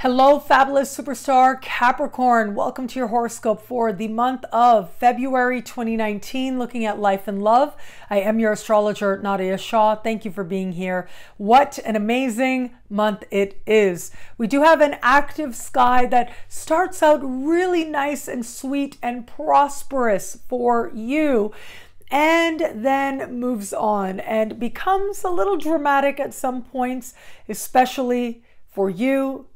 Hello, fabulous superstar Capricorn. Welcome to your horoscope for the month of February 2019, looking at life and love. I am your astrologer, Nadiya Shah. Thank you for being here. What an amazing month it is. We do have an active sky that starts out really nice and sweet and prosperous for you, and then moves on and becomes a little dramatic at some points, especially for you,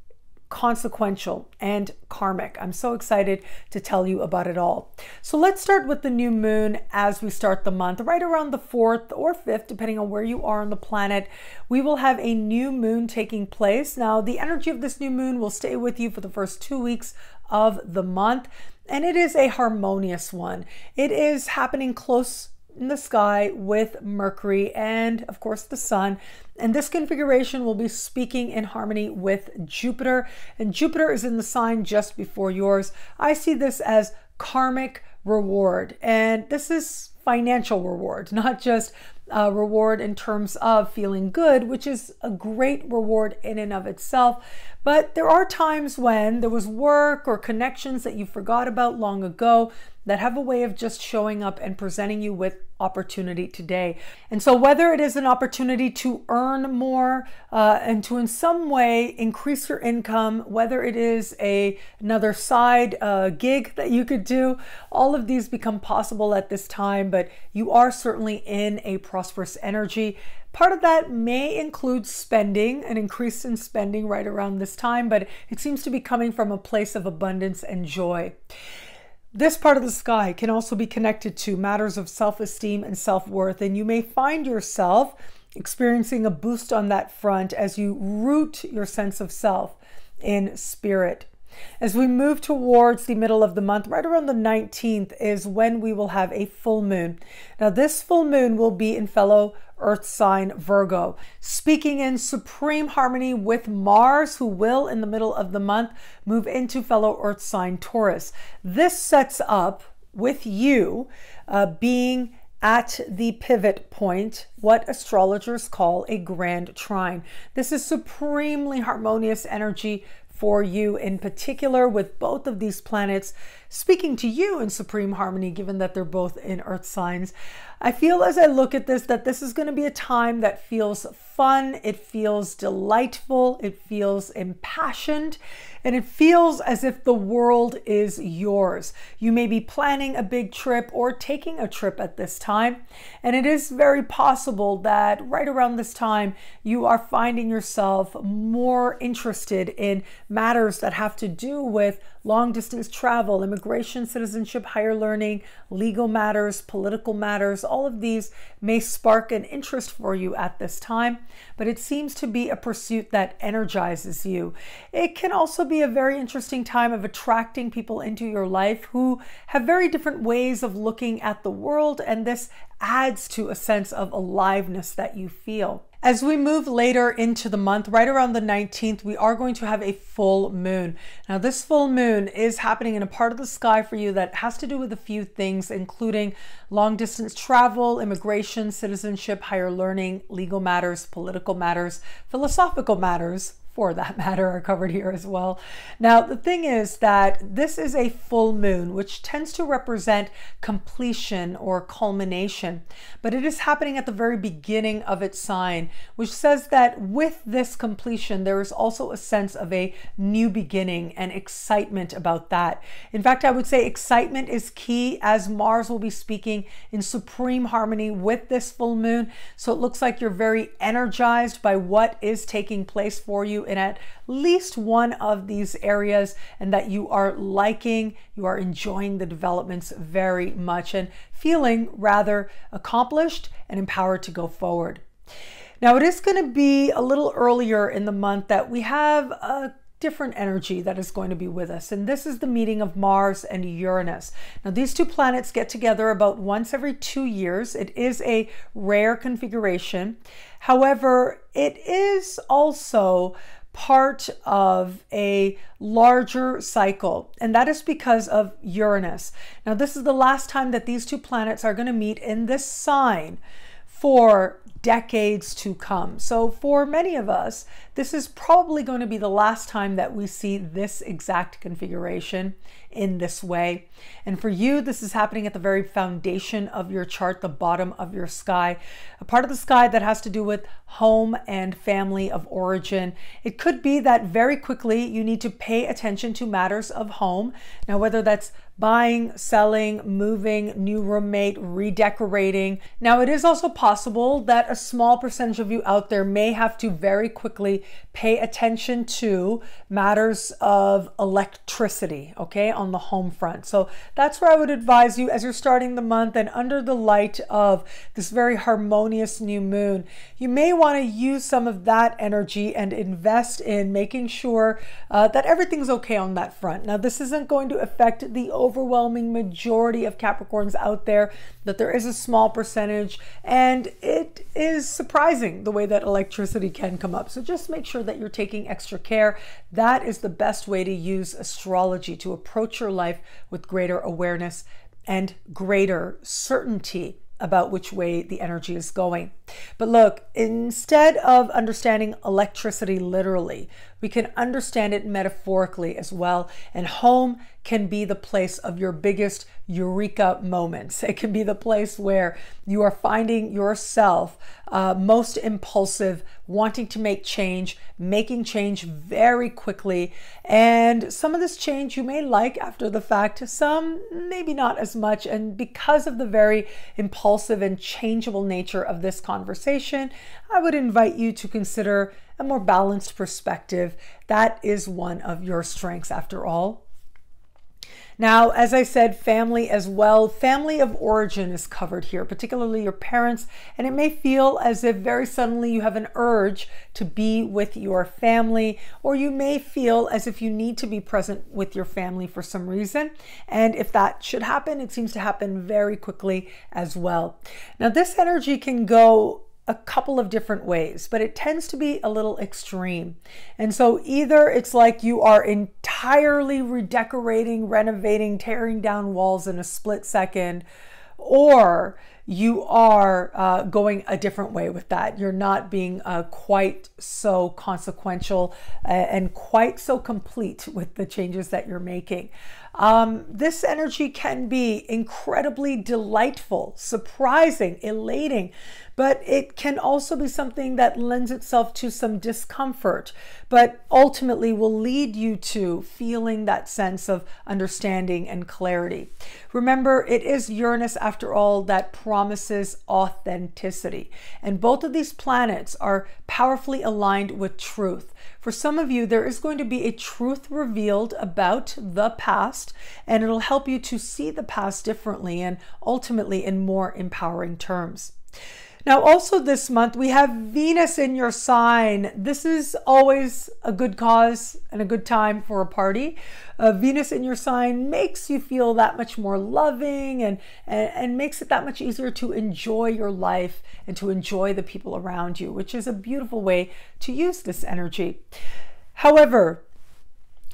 consequential and karmic. I'm so excited to tell you about it all. So let's start with the new moon as we start the month. Right around the 4th or 5th, depending on where you are on the planet, we will have a new moon taking place. Now, the energy of this new moon will stay with you for the first 2 weeks of the month, and it is a harmonious one. It is happening close in the sky with Mercury and of course the sun, and this configuration will be speaking in harmony with Jupiter, and Jupiter is in the sign just before yours. I see this as karmic reward, and this is financial reward, not just a reward in terms of feeling good, which is a great reward in and of itself. But there are times when there was work or connections that you forgot about long ago that have a way of just showing up and presenting you with opportunity today. And so whether it is an opportunity to earn more and to in some way increase your income, whether it is another side gig that you could do, all of these become possible at this time, but you are certainly in a prosperous energy. Part of that may include spending, an increase in spending right around this time, but it seems to be coming from a place of abundance and joy. This part of the sky can also be connected to matters of self-esteem and self-worth, and you may find yourself experiencing a boost on that front as you root your sense of self in spirit. As we move towards the middle of the month, right around the 19th is when we will have a full moon. Now, this full moon will be in fellow Earth sign Virgo, speaking in supreme harmony with Mars, who will, in the middle of the month, move into fellow Earth sign Taurus. This sets up with you being at the pivot point, what astrologers call a grand trine. This is supremely harmonious energy for you in particular, with both of these planets speaking to you in supreme harmony, given that they're both in earth signs. I feel as I look at this that this is going to be a time that feels fun, it feels delightful, it feels impassioned, and it feels as if the world is yours. You may be planning a big trip or taking a trip at this time, and it is very possible that right around this time you are finding yourself more interested in matters that have to do with long distance travel, immigration, citizenship, higher learning, legal matters, political matters. All of these may spark an interest for you at this time, but it seems to be a pursuit that energizes you. It can also be a very interesting time of attracting people into your life who have very different ways of looking at the world, and this adds to a sense of aliveness that you feel. As we move later into the month, right around the 19th, we are going to have a full moon. Now, this full moon is happening in a part of the sky for you that has to do with a few things, including long distance travel, immigration, citizenship, higher learning, legal matters, political matters, philosophical matters, for that matter, are covered here as well. Now, the thing is that this is a full moon, which tends to represent completion or culmination, but it is happening at the very beginning of its sign, which says that with this completion, there is also a sense of a new beginning and excitement about that. In fact, I would say excitement is key, as Mars will be speaking in supreme harmony with this full moon. So it looks like you're very energized by what is taking place for you in at least one of these areas, and that you are liking, you are enjoying the developments very much and feeling rather accomplished and empowered to go forward. Now, it is going to be a little earlier in the month that we have a different energy that is going to be with us, and this is the meeting of Mars and Uranus. Now, these two planets get together about once every 2 years. It is a rare configuration. However, it is also part of a larger cycle, and that is because of Uranus. Now, this is the last time that these two planets are going to meet in this sign for decades to come. So for many of us, this is probably going to be the last time that we see this exact configuration in this way. And for you, this is happening at the very foundation of your chart, the bottom of your sky, a part of the sky that has to do with home and family of origin. It could be that very quickly you need to pay attention to matters of home. Now, whether that's buying, selling, moving, new roommate, redecorating. Now, it is also possible that a small percentage of you out there may have to very quickly pay attention to matters of electricity, okay, on the home front. So that's where I would advise you as you're starting the month and under the light of this very harmonious new moon, you may want to use some of that energy and invest in making sure that everything's okay on that front. Now, this isn't going to affect the overwhelming majority of Capricorns out there, that there is a small percentage, and it is surprising the way that electricity can come up. So just make sure that you're taking extra care. That is the best way to use astrology to approach your life with greater awareness and greater certainty about which way the energy is going. But look, instead of understanding electricity literally, we can understand it metaphorically as well. And home can be the place of your biggest eureka moments. It can be the place where you are finding yourself most impulsive, wanting to make change, making change very quickly. And some of this change you may like after the fact, some maybe not as much. And because of the very impulsive and changeable nature of this conversation, I would invite you to consider a more balanced perspective. That is one of your strengths after all. Now, as I said, family as well. Family of origin is covered here, particularly your parents, and it may feel as if very suddenly you have an urge to be with your family, or you may feel as if you need to be present with your family for some reason. And if that should happen, it seems to happen very quickly as well. Now, this energy can go a couple of different ways, but it tends to be a little extreme. And so either it's like you are entirely redecorating, renovating, tearing down walls in a split second, or you are going a different way with that. You're not being quite so consequential and quite so complete with the changes that you're making. This energy can be incredibly delightful, surprising, elating, but it can also be something that lends itself to some discomfort, but ultimately will lead you to feeling that sense of understanding and clarity. Remember, it is Uranus, after all, that promises authenticity. And both of these planets are powerfully aligned with truth. For some of you, there is going to be a truth revealed about the past, and it'll help you to see the past differently and ultimately in more empowering terms. Now, also this month, we have Venus in your sign. This is always a good cause and a good time for a party. Venus in your sign makes you feel that much more loving and makes it that much easier to enjoy your life and to enjoy the people around you, which is a beautiful way to use this energy. However,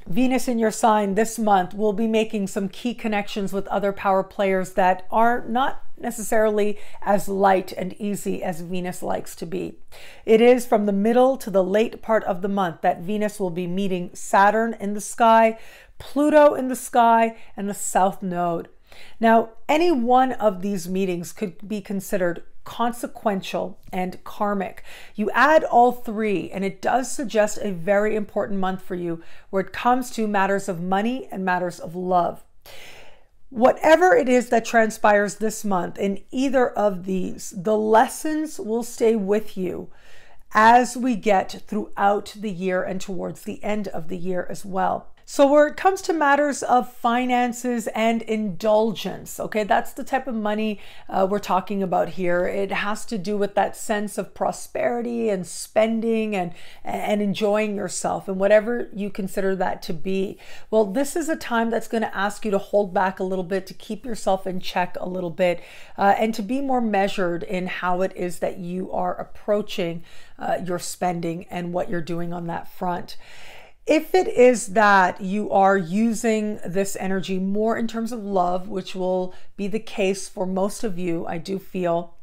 Venus in your sign this month will be making some key connections with other power players that are not necessarily as light and easy as Venus likes to be. It is from the middle to the late part of the month that Venus will be meeting Saturn in the sky, Pluto in the sky, and the South Node. Now, any one of these meetings could be considered consequential and karmic. You add all three, and it does suggest a very important month for you where it comes to matters of money and matters of love. Whatever it is that transpires this month in either of these, the lessons will stay with you as we get throughout the year and towards the end of the year as well. So where it comes to matters of finances and indulgence, okay, that's the type of money we're talking about here. It has to do with that sense of prosperity and spending and enjoying yourself and whatever you consider that to be. Well, this is a time that's going to ask you to hold back a little bit, to keep yourself in check a little bit, and to be more measured in how it is that you are approaching your spending and what you're doing on that front. If it is that you are using this energy more in terms of love, which will be the case for most of you, I do feel,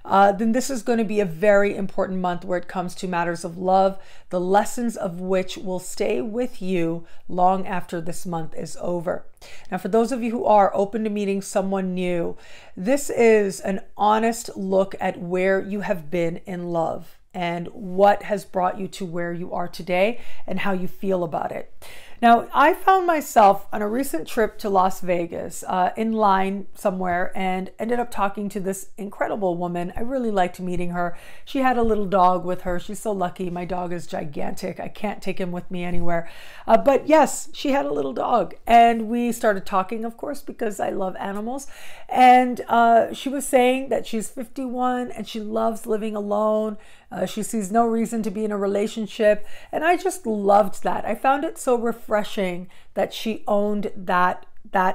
then this is going to be a very important month where it comes to matters of love, the lessons of which will stay with you long after this month is over. Now, for those of you who are open to meeting someone new, this is an honest look at where you have been in love and what has brought you to where you are today and how you feel about it. Now, I found myself on a recent trip to Las Vegas in line somewhere and ended up talking to this incredible woman. I really liked meeting her. She had a little dog with her. She's so lucky. My dog is gigantic. I can't take him with me anywhere. But yes, she had a little dog. And we started talking, of course, because I love animals. And she was saying that she's 51 and she loves living alone. She sees no reason to be in a relationship. And I just loved that. I found it so refreshing that she owned that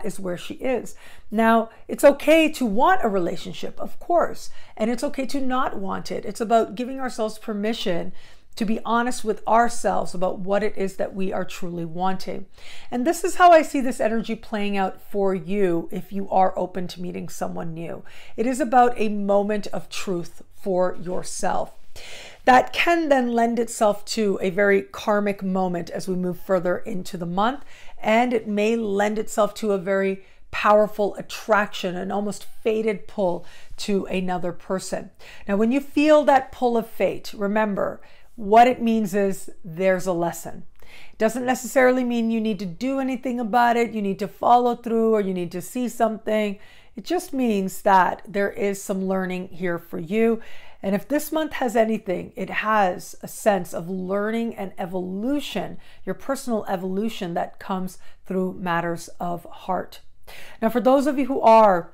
is where she is. Now, it's okay to want a relationship, of course, and it's okay to not want it. It's about giving ourselves permission to be honest with ourselves about what it is that we are truly wanting. And this is how I see this energy playing out for you if you are open to meeting someone new. It is about a moment of truth for yourself. That can then lend itself to a very karmic moment as we move further into the month, and it may lend itself to a very powerful attraction, an almost fated pull to another person. Now, when you feel that pull of fate, remember, what it means is there's a lesson. It doesn't necessarily mean you need to do anything about it, you need to follow through, or you need to see something. It just means that there is some learning here for you. And if this month has anything, it has a sense of learning and evolution, your personal evolution that comes through matters of heart. Now, for those of you who are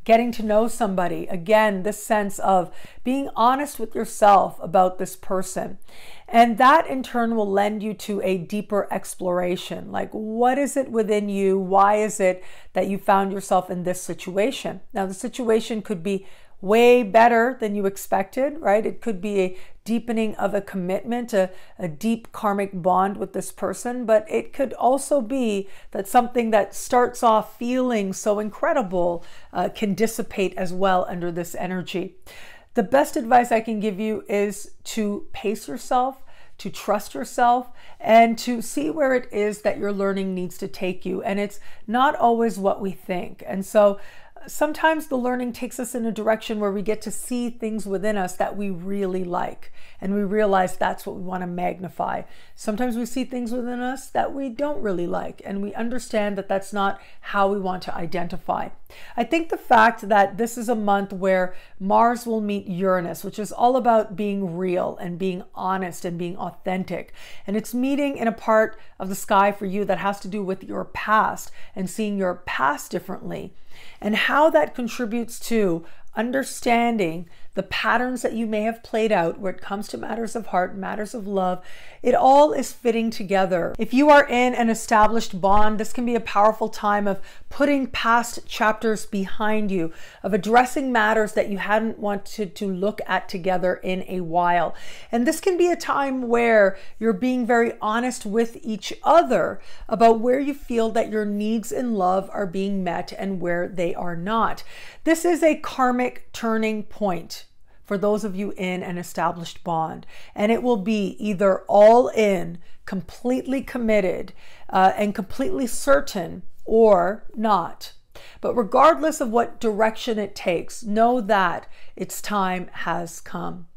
getting to know somebody, again, this sense of being honest with yourself about this person. And that in turn will lend you to a deeper exploration. Like, what is it within you? Why is it that you found yourself in this situation? Now, the situation could be way better than you expected, right? It could be a deepening of a commitment, a deep karmic bond with this person, but it could also be that something that starts off feeling so incredible can dissipate as well under this energy. The best advice I can give you is to pace yourself, to trust yourself, and to see where it is that your learning needs to take you. And it's not always what we think. And so sometimes the learning takes us in a direction where we get to see things within us that we really like, and we realize that's what we want to magnify. Sometimes we see things within us that we don't really like, and we understand that that's not how we want to identify. I think the fact that this is a month where Mars will meet Uranus, which is all about being real and being honest and being authentic, and it's meeting in a part of the sky for you that has to do with your past and seeing your past differently, and how that contributes to understanding the patterns that you may have played out where it comes to matters of heart, matters of love. It all is fitting together. If you are in an established bond, this can be a powerful time of putting past chapters behind you, of addressing matters that you hadn't wanted to look at together in a while. And this can be a time where you're being very honest with each other about where you feel that your needs in love are being met and where they are not. This is a karmic turning point for those of you in an established bond. And it will be either all in, completely committed, and completely certain, or not. But regardless of what direction it takes, know that its time has come.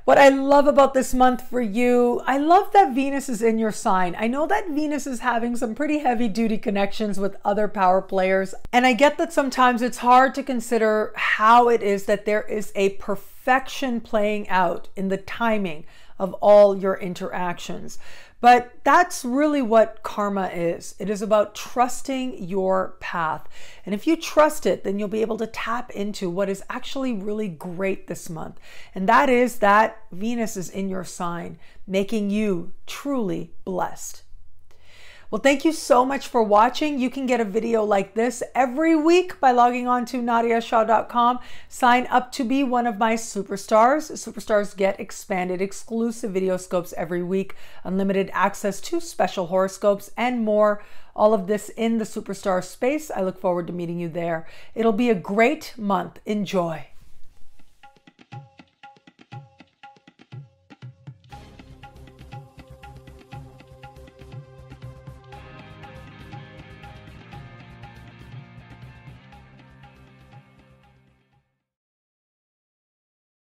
What I love about this month for you, I love that Venus is in your sign. I know that Venus is having some pretty heavy duty connections with other power players. And I get that sometimes it's hard to consider how it is that there is a perfection playing out in the timing of all your interactions. But that's really what karma is. It is about trusting your path. And if you trust it, then you'll be able to tap into what is actually really great this month. And that is that Venus is in your sign, making you truly blessed. Well, thank you so much for watching. You can get a video like this every week by logging on to nadiyashah.com. Sign up to be one of my superstars. Superstars get expanded exclusive video scopes every week, unlimited access to special horoscopes, and more. All of this in the superstar space. I look forward to meeting you there. It'll be a great month. Enjoy.